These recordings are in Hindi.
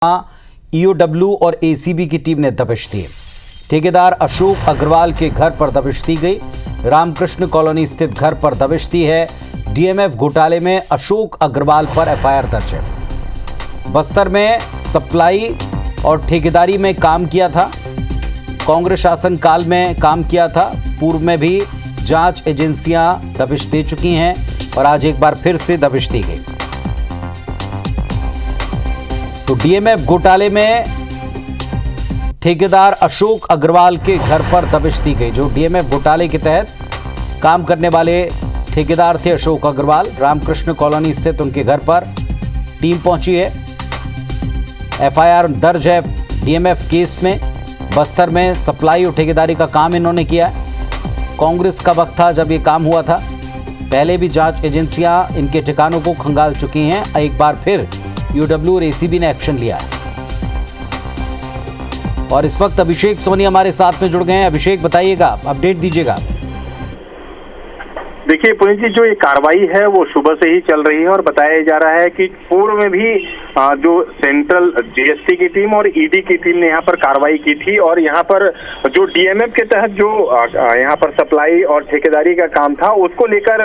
ईओडब्ल्यू और एसीबी की टीम ने दबिश दी। ठेकेदार अशोक अग्रवाल के घर पर दबिश दी गई। रामकृष्ण कॉलोनी स्थित घर पर दबिश दी है। डीएमएफ घोटाले में अशोक अग्रवाल पर एफआईआर दर्ज है। बस्तर में सप्लाई और ठेकेदारी में काम किया था। कांग्रेस शासन काल में काम किया था। पूर्व में भी जांच एजेंसियां दबिश दे चुकी हैं और आज एक बार फिर से दबिश दी गई। तो डीएमएफ घोटाले में ठेकेदार अशोक अग्रवाल के घर पर दबिश दी गई। जो डीएमएफ घोटाले के तहत काम करने वाले ठेकेदार थे अशोक अग्रवाल, रामकृष्ण कॉलोनी स्थित उनके घर पर टीम पहुंची है। एफआईआर दर्ज है डीएमएफ केस में। बस्तर में सप्लाई और ठेकेदारी का काम इन्होंने किया है। कांग्रेस का वक्त था जब ये काम हुआ था। पहले भी जांच एजेंसियां इनके ठिकानों को खंगाल चुकी हैं। एक बार फिर ईओडब्ल्यू और एसीबी ने एक्शन लिया है। और इस वक्त अभिषेक सोनी हमारे साथ में जुड़ गए हैं। अभिषेक, बताइएगा, अपडेट दीजिएगा। देखिए पुनीत जी, जो ये कार्रवाई है वो सुबह से ही चल रही है और बताया जा रहा है कि पूर्व में भी जो सेंट्रल जीएसटी की टीम और ईडी की टीम ने यहाँ पर कार्रवाई की थी और यहाँ पर जो डीएमएफ के तहत जो यहाँ पर सप्लाई और ठेकेदारी का काम था उसको लेकर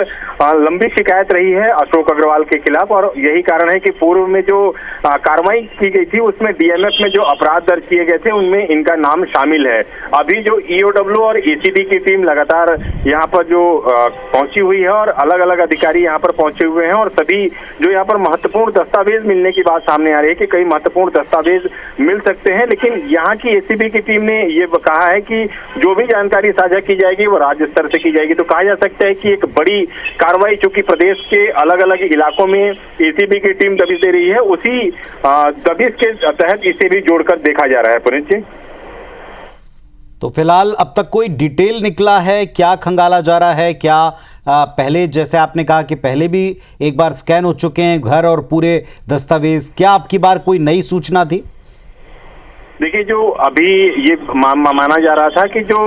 लंबी शिकायत रही है अशोक अग्रवाल के खिलाफ। और यही कारण है कि पूर्व में जो कार्रवाई की गई थी उसमें डीएमएफ में जो अपराध दर्ज किए गए थे उनमें इनका नाम शामिल है। अभी जो ईओडब्ल्यू और एसीबी की टीम लगातार यहाँ पर जो पहुंची हुई है और अलग अलग अधिकारी यहाँ पर पहुंचे हुए हैं और सभी जो यहाँ पर महत्वपूर्ण दस्तावेज मिलने की बात सामने आ रही है कि कई महत्वपूर्ण दस्तावेज मिल सकते हैं। लेकिन यहाँ की एसीबी की टीम ने ये कहा है कि जो भी जानकारी साझा की जाएगी वो राज्य स्तर से की जाएगी। तो कहा जा सकता है कि एक बड़ी कार्रवाई चूंकि प्रदेश के अलग अलग इलाकों में एसीबी की टीम दबिश दे रही है, उसी दबिश के तहत इसे भी जोड़कर देखा जा रहा है। पुनीत जी, तो फिलहाल अब तक कोई डिटेल निकला है? क्या खंगाला जा रहा है? क्या पहले, जैसे आपने कहा कि पहले भी एक बार स्कैन हो चुके हैं घर और पूरे दस्तावेज, क्या आपकी बार कोई नई सूचना थी? देखिए, जो अभी ये माना जा रहा था कि जो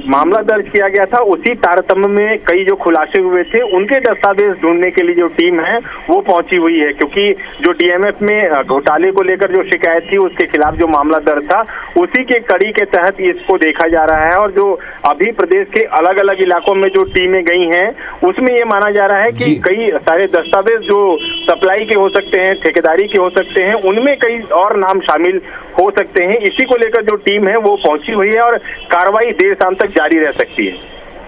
मामला दर्ज किया गया था उसी तारतम्य में कई जो खुलासे हुए थे उनके दस्तावेज ढूंढने के लिए जो टीम है वो पहुंची हुई है। क्योंकि जो डीएमएफ में घोटाले को लेकर जो शिकायत थी उसके खिलाफ जो मामला दर्ज था उसी के कड़ी के तहत इसको देखा जा रहा है। और जो अभी प्रदेश के अलग अलग इलाकों में जो टीमें गई हैं उसमें ये माना जा रहा है कि कई सारे दस्तावेज जो सप्लाई के हो सकते हैं, ठेकेदारी के हो सकते हैं, उनमें कई और नाम शामिल हो सकते हैं। इसी को लेकर जो टीम है वो पहुंची हुई है और कार्रवाई देर शाम तक जारी रह सकती है।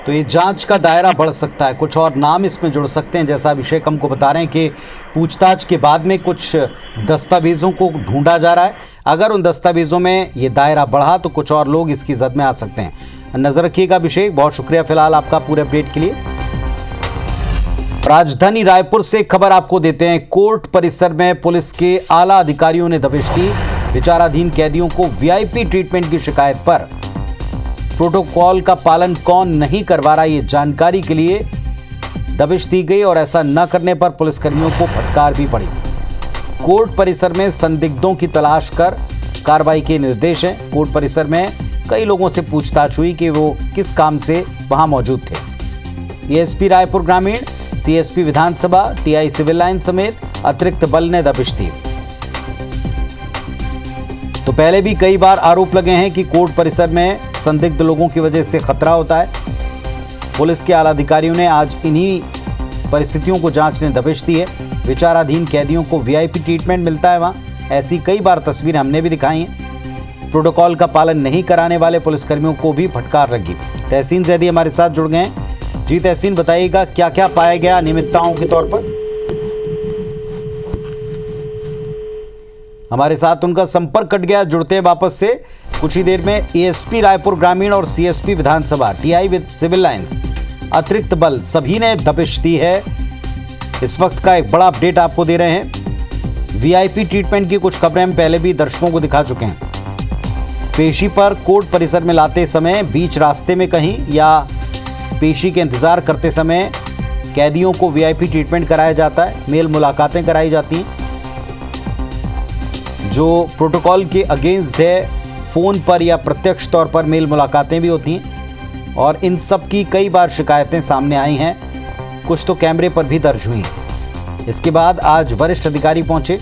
तो ये जांच का दायरा बढ़ सकता है, कुछ और नाम इसमें जुड़ सकते हैं, जैसा अभिषेक हमको बता रहे हैं कि पूछताछ के बाद में कुछ दस्तावेजों को ढूंढा जा रहा है। अगर उन दस्तावेजों में ये दायरा बढ़ा तो कुछ और लोग इसकी जद में आ सकते हैं। नजर रखिएगा अभिषेक, बहुत शुक्रिया फिलहाल आपका पूरे अपडेट के लिए। राजधानी रायपुर से खबर आपको देते हैं। कोर्ट परिसर में पुलिस के आला अधिकारियों ने दबिश दी। विचाराधीन कैदियों को वीआईपी ट्रीटमेंट की शिकायत पर प्रोटोकॉल का पालन कौन नहीं करवा रहा, ये जानकारी के लिए दबिश दी गई और ऐसा न करने पर पुलिसकर्मियों को फटकार भी पड़ी। कोर्ट परिसर में संदिग्धों की तलाश कर कार्रवाई के निर्देश हैं। कोर्ट परिसर में कई लोगों से पूछताछ हुई कि वो किस काम से वहां मौजूद थे। एएसपी रायपुर ग्रामीण, CSP Vidhansabha, TI civil line समेत अतिरिक्त बल ने दबिश दी। तो पहले भी कई बार आरोप लगे हैं कि कोर्ट परिसर में संदिग्ध लोगों की वजह से खतरा होता है। पुलिस के आला अधिकारियों ने आज इन्हीं परिस्थितियों को जांचने दबिश दी है। विचाराधीन कैदियों को वीआईपी ट्रीटमेंट मिलता है वहां, ऐसी कई बार तस्वीरें हमने भी दिखाई हैं। प्रोटोकॉल का पालन नहीं कराने वाले पुलिसकर्मियों को भी फटकार लगी। तहसीन जैदी हमारे साथ जुड़ गए हैं। जी तहसीन, बताइएगा क्या क्या पाया गया अनियमितताओं के तौर पर? हमारे साथ उनका संपर्क कट गया, जुड़ते हैं वापस से कुछ ही देर में। एएसपी रायपुर ग्रामीण और सीएसपी विधानसभा, टीआई विद सिविल लाइंस, अतिरिक्त बल सभी ने दबिश दी है। इस वक्त का एक बड़ा अपडेट आपको दे रहे हैं। वीआईपी ट्रीटमेंट की कुछ खबरें हम पहले भी दर्शकों को दिखा चुके हैं। पेशी पर कोर्ट परिसर में लाते समय बीच रास्ते में कहीं या पेशी के इंतजार करते समय कैदियों को वीआईपी ट्रीटमेंट कराया जाता है, मेल मुलाकातें कराई जाती हैं जो प्रोटोकॉल के अगेंस्ट है। फ़ोन पर या प्रत्यक्ष तौर पर मेल मुलाकातें भी होती हैं और इन सब की कई बार शिकायतें सामने आई हैं, कुछ तो कैमरे पर भी दर्ज हुई हैं। इसके बाद आज वरिष्ठ अधिकारी पहुंचे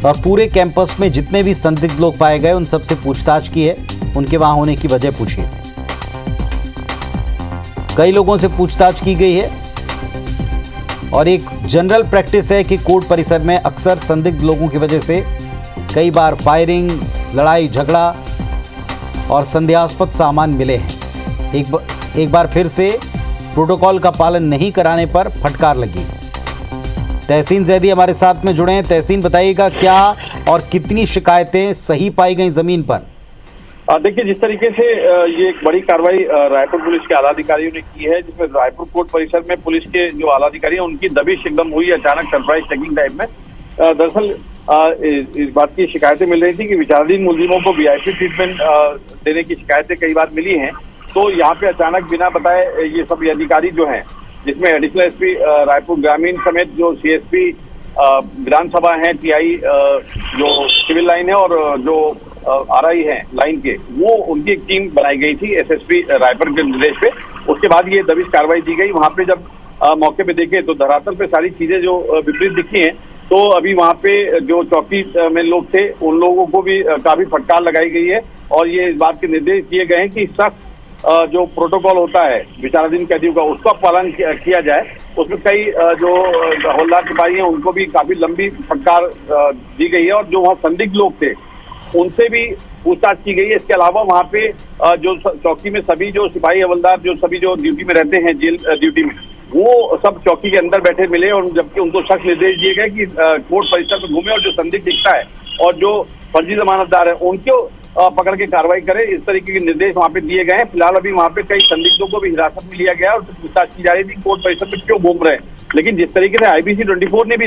और पूरे कैंपस में जितने भी संदिग्ध लोग पाए गए उन सबसे पूछताछ की है, उनके वहां होने की वजह पूछी। कई लोगों से पूछताछ की गई है और एक जनरल प्रैक्टिस है कि कोर्ट परिसर में अक्सर संदिग्ध लोगों की वजह से कई बार फायरिंग, लड़ाई झगड़ा और संदेहास्पद सामान मिले हैं। एक बार फिर से प्रोटोकॉल का पालन नहीं कराने पर फटकार लगी। तहसीन जैदी हमारे साथ में जुड़े हैं। तहसीन, बताइएगा क्या और कितनी शिकायतें सही पाई गई जमीन पर? देखिए, जिस तरीके से ये एक बड़ी कार्रवाई रायपुर पुलिस के आला अधिकारियों ने की है, जिसमें रायपुर कोर्ट परिसर में पुलिस के जो आला अधिकारी हैं उनकी दबिश एकदम हुई अचानक सरप्राइज चेकिंग टाइप में। दरअसल इस बात की शिकायतें मिल रही थी कि विचाराधीन मुलजिमों को वीआईपी ट्रीटमेंट देने की शिकायतें कई बार मिली हैं। तो यहाँ पे अचानक बिना बताए ये सभी अधिकारी जो हैं, जिसमें एडिशनल एसपी रायपुर ग्रामीण समेत जो सीएसपी विधानसभा हैं, टीआई जो सिविल लाइन है और जो आरआई है लाइन के, वो उनकी एक टीम बनाई गई थी एसएसपी रायपुर के निर्देश पे। उसके बाद ये दबिश कार्रवाई की गई। वहाँ पे जब मौके पे देखे तो धरातल पे सारी चीजें जो विपरीत दिखी हैं, तो अभी वहाँ पे जो चौकी में लोग थे उन लोगों को भी काफी फटकार लगाई गई है और ये इस बात के निर्देश दिए गए हैं कि सख्त जो प्रोटोकॉल होता है विचाराधीन कैदियों का उसका पालन किया जाए। उसमें कई जो हवलदार सिपाही हैं उनको भी काफी लंबी फटकार दी गई है और जो वहाँ संदिग्ध लोग थे उनसे भी पूछताछ की गई है। इसके अलावा वहाँ पे जो चौकी में सभी जो सिपाही हवलदार जो सभी जो ड्यूटी में रहते हैं, जेल ड्यूटी में, वो सब चौकी के अंदर बैठे मिले और जबकि उनको सख्त निर्देश दिए गए कि कोर्ट परिसर में घूमे और जो संदिग्ध दिखता है और जो फर्जी जमानतदार है उनको पकड़ के कार्रवाई करे। इस तरीके के निर्देश वहाँ पे दिए गए हैं। फिलहाल अभी वहाँ पे कई संदिग्धों को भी हिरासत में लिया गया और पूछताछ की जा रही थी कोर्ट परिसर में क्यों घूम रहे हैं। लेकिन जिस तरीके से IBC 24 ने भी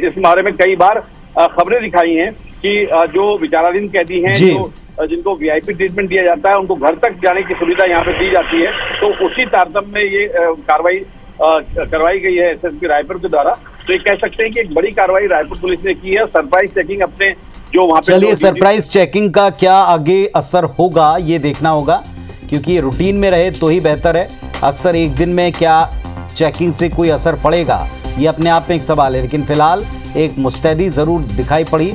इस बारे में कई बार खबरें दिखाई हैं कि जो विचाराधीन कैदी हैं, जो जिनको वीआईपी ट्रीटमेंट दिया जाता है, उनको घर तक जाने की सुविधा यहाँ पे दी जाती है। तो उसी तारतम्य में ये कार्रवाई करवाई गई है एसएसपी रायपुर के द्वारा। तो ये कह सकते हैं कि एक बड़ी कार्रवाई रायपुर पुलिस ने की है। सरप्राइज चेकिंग अपने जो वहाँ पे, चलिए सरप्राइज चेकिंग का क्या आगे असर होगा ये देखना होगा, क्योंकि ये रूटीन में रहे तो ही बेहतर है। अक्सर एक दिन में क्या चेकिंग से कोई असर पड़ेगा ये अपने आप में एक सवाल है। लेकिन फिलहाल एक मुस्तैदी जरूर दिखाई पड़ी।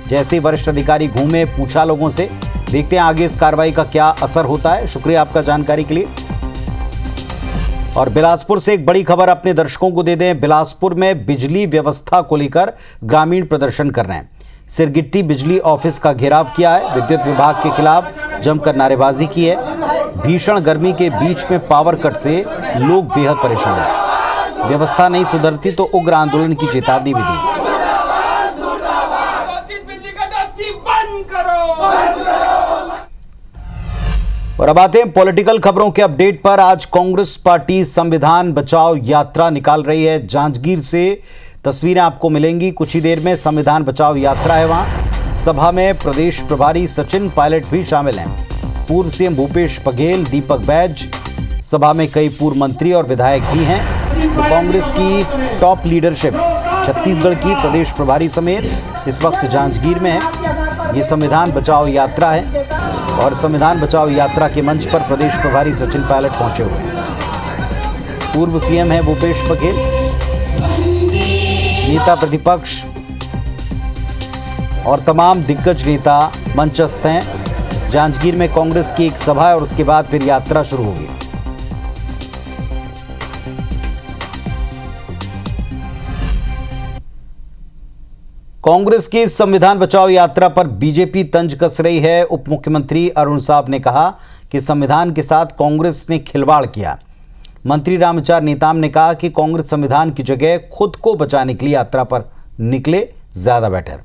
जैसे ही वरिष्ठ अधिकारी घूमे, पूछा लोगों से, देखते हैं आगे इस कार्रवाई का क्या असर होता है। शुक्रिया आपका जानकारी के लिए। और बिलासपुर से एक बड़ी खबर अपने दर्शकों को दे दें। बिलासपुर में बिजली व्यवस्था को लेकर ग्रामीण प्रदर्शन कर रहे हैं। सिरगिट्टी बिजली ऑफिस का घेराव किया है। विद्युत विभाग के खिलाफ जमकर नारेबाजी की है। भीषण गर्मी के बीच में पावर कट से लोग बेहद परेशान हैं। व्यवस्था नहीं सुधरती तो उग्र आंदोलन की चेतावनी भी दी। और अब आते हैं पॉलिटिकल खबरों के अपडेट पर। आज कांग्रेस पार्टी संविधान बचाओ यात्रा निकाल रही है। जांजगीर से तस्वीरें आपको मिलेंगी कुछ ही देर में। संविधान बचाओ यात्रा है वहां। सभा में प्रदेश प्रभारी सचिन पायलट भी शामिल हैं। पूर्व सीएम भूपेश बघेल, दीपक बैज, सभा में कई पूर्व मंत्री और विधायक भी हैं। तो कांग्रेस की टॉप लीडरशिप छत्तीसगढ़ की प्रदेश प्रभारी समेत इस वक्त जांजगीर में है। ये संविधान बचाओ यात्रा है और संविधान बचाओ यात्रा के मंच पर प्रदेश प्रभारी सचिन पायलट पहुंचे हुए हैं। पूर्व सीएम है भूपेश बघेल, नेता प्रतिपक्ष और तमाम दिग्गज नेता मंचस्थ हैं। जांजगीर में कांग्रेस की एक सभा है और उसके बाद फिर यात्रा शुरू होगी। कांग्रेस की संविधान बचाओ यात्रा पर बीजेपी तंज कस रही है। उप मुख्यमंत्री अरुण साव ने कहा कि संविधान के साथ कांग्रेस ने खिलवाड़ किया। मंत्री रामविचार नेताम ने कहा कि कांग्रेस संविधान की जगह खुद को बचाने के लिए यात्रा पर निकले, ज्यादा बेटर।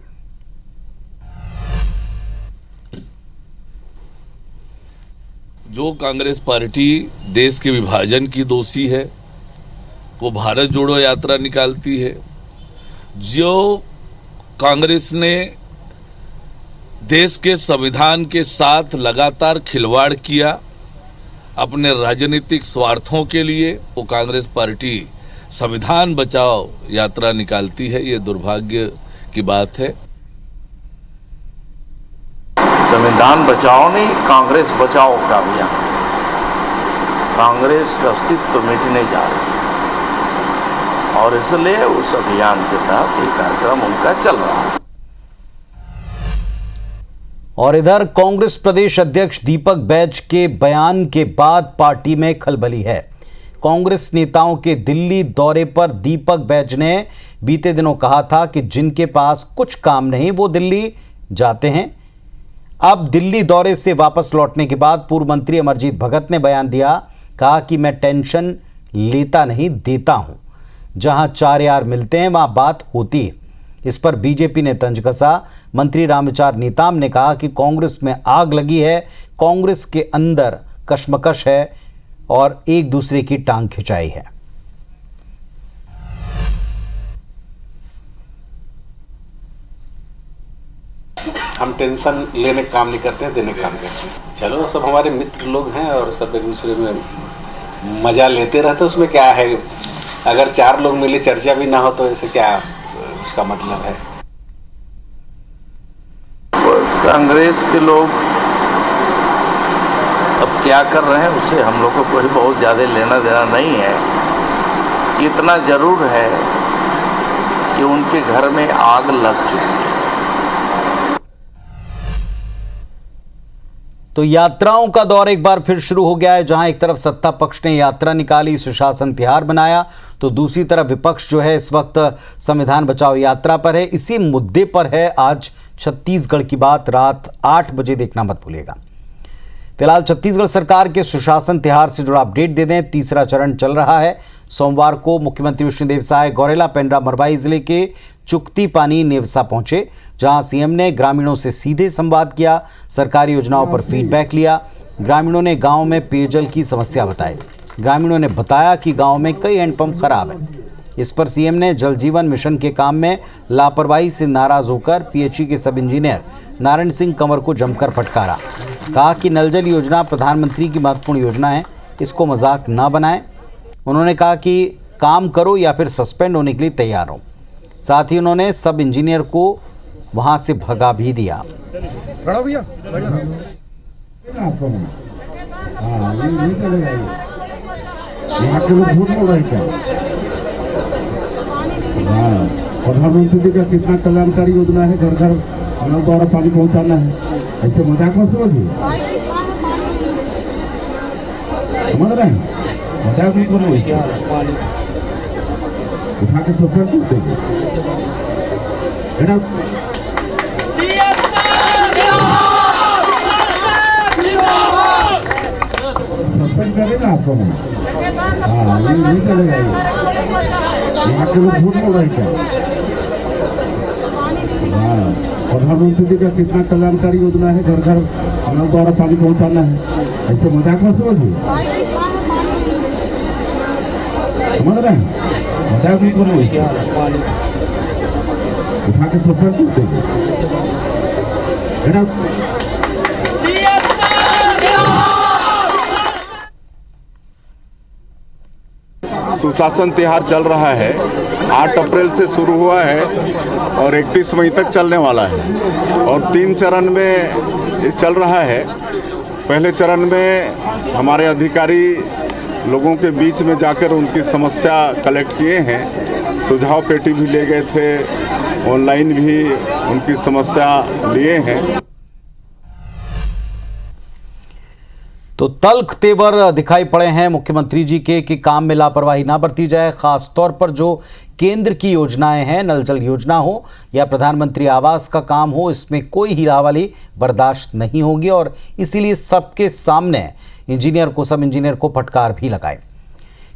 जो कांग्रेस पार्टी देश के विभाजन की दोषी है वो भारत जोड़ो यात्रा निकालती है। जो कांग्रेस ने देश के संविधान के साथ लगातार खिलवाड़ किया अपने राजनीतिक स्वार्थों के लिए, वो कांग्रेस पार्टी संविधान बचाओ यात्रा निकालती है। ये दुर्भाग्य की बात है। संविधान बचाओ नहीं, कांग्रेस बचाओ का अभियान। कांग्रेस का अस्तित्व मिटने जा रही है और इसलिए उस अभियान के तहत ये कार्यक्रम उनका चल रहा है। और इधर कांग्रेस प्रदेश अध्यक्ष दीपक बैज के बयान के बाद पार्टी में खलबली है। कांग्रेस नेताओं के दिल्ली दौरे पर दीपक बैज ने बीते दिनों कहा था कि जिनके पास कुछ काम नहीं वो दिल्ली जाते हैं। अब दिल्ली दौरे से वापस लौटने के बाद पूर्व मंत्री अमरजीत भगत ने बयान दिया, कहा कि मैं टेंशन लेता नहीं देता हूं, जहां चार यार मिलते हैं वहां बात होती है। इस पर बीजेपी ने तंज कसा। मंत्री रामविचार नेताम ने कहा कि कांग्रेस में आग लगी है, कांग्रेस के अंदर कशमकश है और एक दूसरे की टांग खिंचाई है। हम टेंशन लेने का काम नहीं करते हैं, देने का काम करते हैं। चलो, सब हमारे मित्र लोग हैं और सब एक दूसरे में मजा लेते रहते, उसमें क्या है। अगर चार लोग मिले चर्चा भी ना हो तो ऐसे क्या उसका मतलब है। कांग्रेस के लोग अब क्या कर रहे हैं उससे हम लोग को कोई बहुत ज़्यादा लेना देना नहीं है। इतना जरूर है कि उनके घर में आग लग चुकी है। तो यात्राओं का दौर एक बार फिर शुरू हो गया है, जहां एक तरफ सत्ता पक्ष ने यात्रा निकाली, सुशासन तिहार बनाया, तो दूसरी तरफ विपक्ष जो है इस वक्त संविधान बचाओ यात्रा पर है। इसी मुद्दे पर है आज छत्तीसगढ़ की बात, रात 8 बजे देखना मत भूलिएगा। फिलहाल छत्तीसगढ़ सरकार के सुशासन तिहार से जुड़ा अपडेट दे दें। तीसरा चरण चल रहा है। सोमवार को मुख्यमंत्री विष्णुदेव साय गौरेला पेंड्रा मरवाई जिले के चुक्ती पानी नेवसा पहुंचे, जहां सीएम ने ग्रामीणों से सीधे संवाद किया, सरकारी योजनाओं पर फीडबैक लिया। ग्रामीणों ने गांव में पेयजल की समस्या बताई। ग्रामीणों ने बताया कि गांव में कई हैंडपंप खराब हैं। इस पर सीएम ने जल जीवन मिशन के काम में लापरवाही से नाराज होकर पीएचई के सब इंजीनियर नारायण सिंह कंवर को जमकर फटकारा। कहा कि नल जल योजना प्रधानमंत्री की महत्वपूर्ण योजना है, इसको मजाक ना बनाएं। उन्होंने कहा कि काम करो या फिर सस्पेंड होने के लिए तैयार हो। साथ ही उन्होंने सब इंजीनियर को वहां से भगा भी दिया। प्रधानमंत्री जी का कितना कल्याणकारी योजना है, घर घर नल द्वारा पानी पहुंचाना है, ऐसे मजाक मत समझिए। समझ रहे हैं, मजाक नहीं करो, उठा के सस्पेंड कर देंगे। सस्पेंड करेगा आपको। हाँ, नहीं चलेगा यहाँ के लोग झूठ बोल रहे क्या। हाँ, प्रधानमंत्री जी का कितना कल्याणकारी योजना है, घर घर नल द्वारा पानी पहुंचाना है, ऐसे मजाक मत समझिए। समझ रहे हैं, मजाक नहीं करो, उठा के सस्पेंड कर देंगे। सुशासन तिहार चल रहा है, 8 अप्रैल से शुरू हुआ है और 31 मई तक चलने वाला है और 3 चरण में ये चल रहा है। पहले चरण में हमारे अधिकारी लोगों के बीच में जाकर उनकी समस्या कलेक्ट किए हैं, सुझाव पेटी भी ले गए थे, ऑनलाइन भी उनकी समस्या लिए हैं। तो तल्ख तेवर दिखाई पड़े हैं मुख्यमंत्री जी के कि काम में लापरवाही ना बरती जाए। खास तौर पर जो केंद्र की योजनाएं हैं, नल जल योजना हो या प्रधानमंत्री आवास का काम हो, इसमें कोई हीरावाली बर्दाश्त नहीं होगी और इसीलिए सबके सामने इंजीनियर को, सब इंजीनियर को फटकार भी लगाए।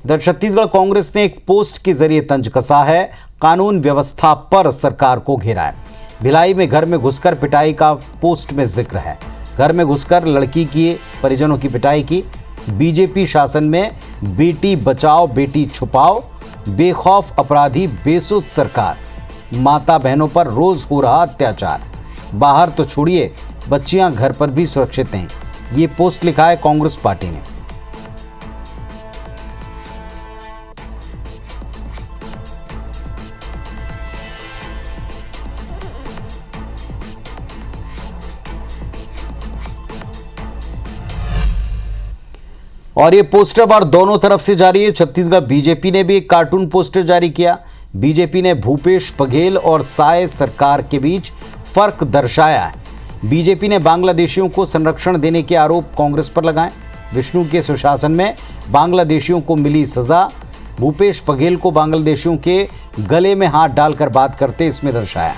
इधर छत्तीसगढ़ कांग्रेस ने एक पोस्ट के जरिए तंज कसा है, कानून व्यवस्था पर सरकार को घेरा है। भिलाई में घर में घुसकर पिटाई का पोस्ट में जिक्र है। घर में घुसकर लड़की की परिजनों की पिटाई की। बीजेपी शासन में बेटी बचाओ बेटी छुपाओ, बेखौफ अपराधी बेसुध सरकार, माता बहनों पर रोज हो रहा अत्याचार, बाहर तो छोड़िए बच्चियां घर पर भी सुरक्षित नहीं। ये पोस्ट लिखा है कांग्रेस पार्टी ने। और ये पोस्टर बार दोनों तरफ से जारी है। छत्तीसगढ़ बीजेपी ने भी एक कार्टून पोस्टर जारी किया। बीजेपी ने भूपेश बघेल और साय सरकार के बीच फर्क दर्शाया है। बीजेपी ने बांग्लादेशियों को संरक्षण देने के आरोप कांग्रेस पर लगाए। विष्णु के सुशासन में बांग्लादेशियों को मिली सजा। भूपेश बघेल को बांग्लादेशियों के गले में हाथ डालकर बात करते इसमें दर्शाया।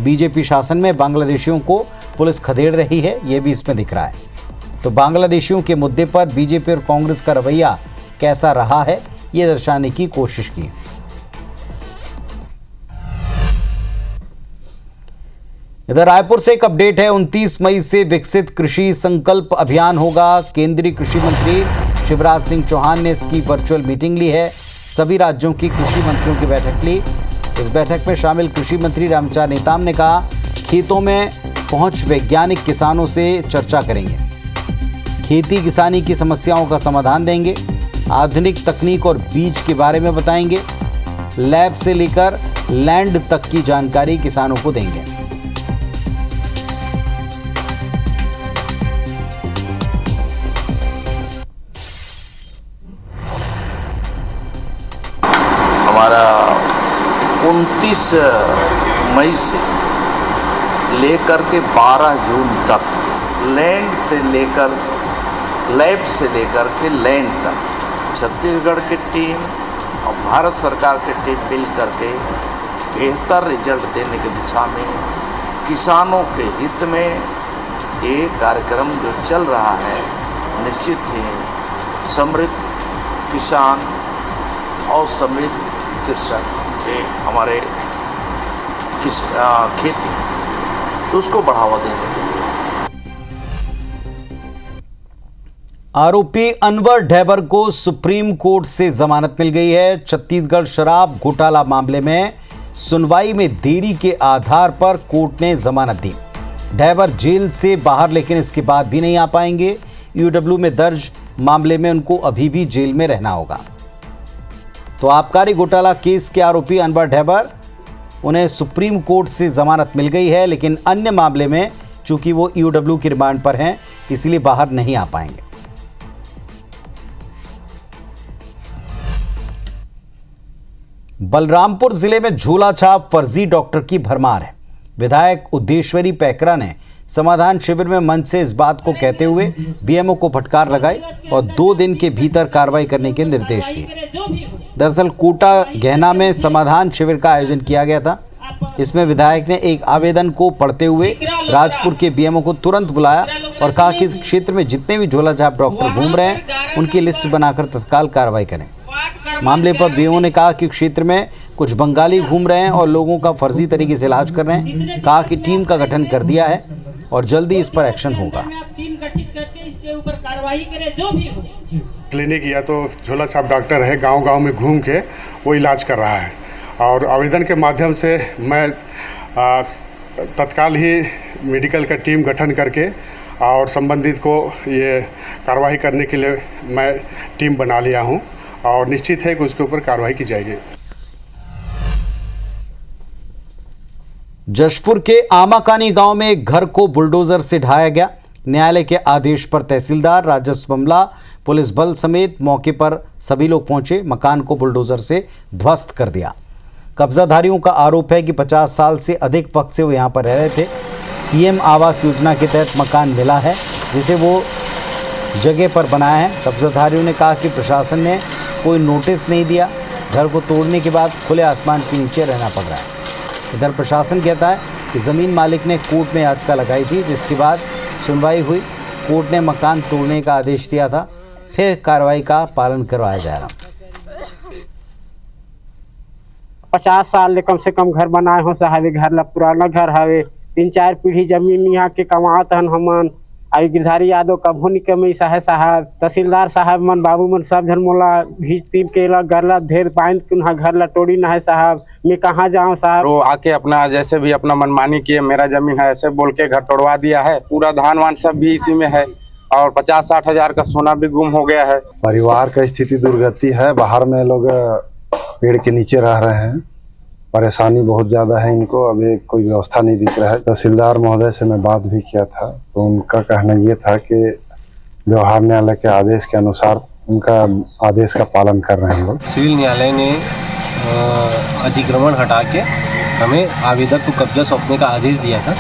बीजेपी शासन में बांग्लादेशियों को पुलिस खदेड़ रही है, यह भी इसमें दिख रहा है। तो बांग्लादेशियों के मुद्दे पर बीजेपी और कांग्रेस का रवैया कैसा रहा है, यह दर्शाने की कोशिश की। इधर रायपुर से एक अपडेट है। 29 मई से विकसित कृषि संकल्प अभियान होगा। केंद्रीय कृषि मंत्री शिवराज सिंह चौहान ने इसकी वर्चुअल मीटिंग ली है। सभी राज्यों की कृषि मंत्रियों की बैठक ली। इस बैठक में शामिल कृषि मंत्री रामचंद्र नेताम ने कहा, खेतों में पहुंच वैज्ञानिक किसानों से चर्चा करेंगे, खेती किसानी की समस्याओं का समाधान देंगे, आधुनिक तकनीक और बीज के बारे में बताएंगे, लैब से लेकर लैंड तक की जानकारी किसानों को देंगे। हमारा 29 मई से लेकर के 12 जून तक लैंड से लेकर लैब से लेकर के लैंड तक छत्तीसगढ़ की टीम और भारत सरकार की टीम मिल करके बेहतर रिजल्ट देने की दिशा में किसानों के हित में ये कार्यक्रम जो चल रहा है, निश्चित ही समृद्ध किसान और समृद्ध कृषक के हमारे खेती उसको बढ़ावा देने के लिए। आरोपी अनवर ढैबर को सुप्रीम कोर्ट से जमानत मिल गई है। छत्तीसगढ़ शराब घोटाला मामले में सुनवाई में देरी के आधार पर कोर्ट ने जमानत दी। ढैबर जेल से बाहर लेकिन इसके बाद भी नहीं आ पाएंगे। यूडब्ल्यू में दर्ज मामले में उनको अभी भी जेल में रहना होगा। तो आबकारी घोटाला केस के आरोपी अनवर ढैबर, उन्हें सुप्रीम कोर्ट से जमानत मिल गई है, लेकिन अन्य मामले में चूंकि वो यूडब्ल्यू की रिमांड पर हैं, इसलिए बाहर नहीं आ पाएंगे। बलरामपुर जिले में झोला छाप फर्जी डॉक्टर की भरमार है। विधायक उद्देश्वरी पैकरा ने समाधान शिविर में मंच से इस बात को कहते हुए बीएमओ को फटकार लगाई और 2 दिन के भीतर कार्रवाई करने के निर्देश दिए। दरअसल कोटा गहना में समाधान शिविर का आयोजन किया गया था। इसमें विधायक ने एक आवेदन को पढ़ते हुए राजपुर के बीएमओ को तुरंत बुलाया और कहा कि इस क्षेत्र में जितने भी झोला छाप डॉक्टर घूम रहे हैं उनकी लिस्ट बनाकर तत्काल कार्रवाई करें। मामले पर बीएमओ ने कहा कि क्षेत्र में कुछ बंगाली घूम रहे हैं और लोगों का फर्जी तरीके से इलाज कर रहे हैं। कहा कि टीम का गठन कर दिया है और जल्दी इस पर एक्शन होगा। टीम गठित करके इसके ऊपर कार्रवाई करे जो भी हो। क्लिनिक या तो झोला छाप डॉक्टर है, गांव-गांव में घूम के वो इलाज कर रहा है और आवेदन के माध्यम से मैं तत्काल ही मेडिकल का टीम गठन करके और संबंधित को ये कार्रवाई करने के लिए मैं टीम बना लिया हूँ और निश्चित है कि उसके ऊपर कार्रवाई की जाएगी। जशपुर के आमाकानी गांव में एक घर को बुलडोजर से ढाया गया। न्यायालय के आदेश पर तहसीलदार, राजस्व मामला, पुलिस बल समेत मौके पर सभी लोग पहुंचे। मकान को बुलडोजर से ध्वस्त कर दिया। कब्जाधारियों का आरोप है कि 50 साल से अधिक वक्त से वो यहां पर रह रहे थे। पीएम आवास योजना के तहत मकान मिला है जिसे वो जगह पर बनाया है। कब्जाधारियों ने कहा कि प्रशासन ने कोई नोटिस नहीं दिया। घर को तोड़ने के बाद खुले आसमान के नीचे रहना पड़ रहा है। इधर प्रशासन कहता है कि ज़मीन मालिक ने कोर्ट में याचिका लगाई थी, जिसके बाद सुनवाई हुई। कोर्ट ने मकान तोड़ने का आदेश दिया था, फिर कार्रवाई का पालन करवाया जा रहा। 50 साल ले कम से कम घर बनाए हो साहब। घर ला पुराना घर हवे, 3-4 पीढ़ी जमीन यहाँ के कमात हन हमन। आई गिरधारी यादव कभू नहीं कमी साहे साहब। तहसीलदार साहब मन, बाबू मन सब जन मोला भीज तीन के घर ला ढेर पाइन घर ला तोड़ी ना है साहब। मैं कहाँ जाऊँ साहब। वो आके अपना जैसे भी अपना मनमानी किए, मेरा जमीन है ऐसे बोल के घर तोड़वा दिया है। पूरा धान वान सब भी इसी में है और 50-60 हजार का सोना भी गुम हो गया है। परिवार का स्थिति दुर्गति है। बाहर में लोग पेड़ के नीचे रह रहे हैं। परेशानी बहुत ज़्यादा है इनको। अभी कोई व्यवस्था नहीं दिख रहा है। तहसीलदार महोदय से मैं बात भी किया था तो उनका कहना ये था कि व्यवहार न्यायालय के आदेश के अनुसार उनका आदेश का पालन कर रहे हैं लोग। सिविल न्यायालय ने अतिक्रमण हटा के हमें आवेदक को कब्जा सौंपने का आदेश दिया था।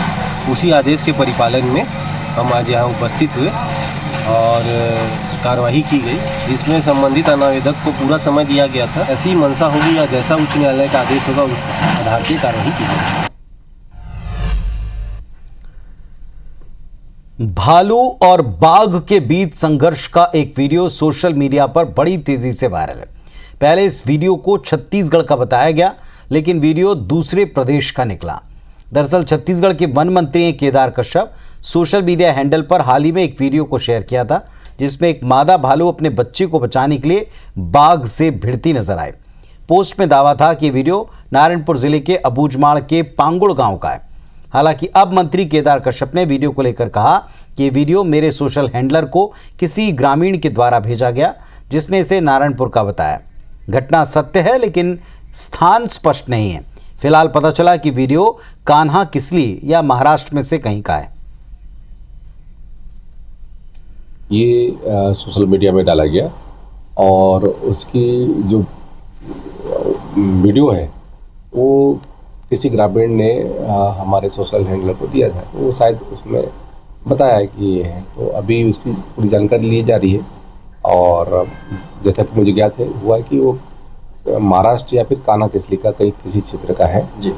उसी आदेश के परिपालन में हम आज यहाँ उपस्थित हुए और कार्रवाई की गई, जिसमें संबंधित अनावेदक को पूरा समय दिया गया था। ऐसी मंशा होगी या जैसा उच्च न्यायालय का आदेश होगा उस आधार पर कार्रवाई की गई। भालू और बाघ के बीच संघर्ष का एक वीडियो सोशल मीडिया पर बड़ी तेजी से वायरल है। पहले इस वीडियो को छत्तीसगढ़ का बताया गया, लेकिन वीडियो दूसरे प्रदेश का निकला। दरअसल छत्तीसगढ़ के वन मंत्री Kedar Kashyap social media handle पर हाल ही में एक वीडियो को शेयर किया था, जिसमें एक मादा भालू अपने बच्चे को बचाने के लिए बाघ से भिड़ती नजर आए। पोस्ट में दावा था कि वीडियो नारायणपुर जिले के अबूझमाड़ के पांगुड़ गांव का है। हालांकि अब मंत्री केदार कश्यप ने वीडियो को लेकर कहा कि वीडियो मेरे सोशल हैंडलर को किसी ग्रामीण के द्वारा भेजा गया, जिसने इसे नारायणपुर का बताया। घटना सत्य है, लेकिन स्थान स्पष्ट नहीं है। फिलहाल पता चला कि वीडियो कान्हा किसली या महाराष्ट्र में से कहीं का है। ये सोशल मीडिया में डाला गया और उसकी जो वीडियो है वो किसी ग्रामीण ने हमारे सोशल हैंडलर को दिया था, वो शायद उसमें बताया है कि ये है। तो अभी उसकी पूरी जानकारी ली जा रही है और जैसा कि मुझे ज्ञात है हुआ है कि वो महाराष्ट्र या फिर कान्हा किसली का कहीं किसी क्षेत्र का है जी।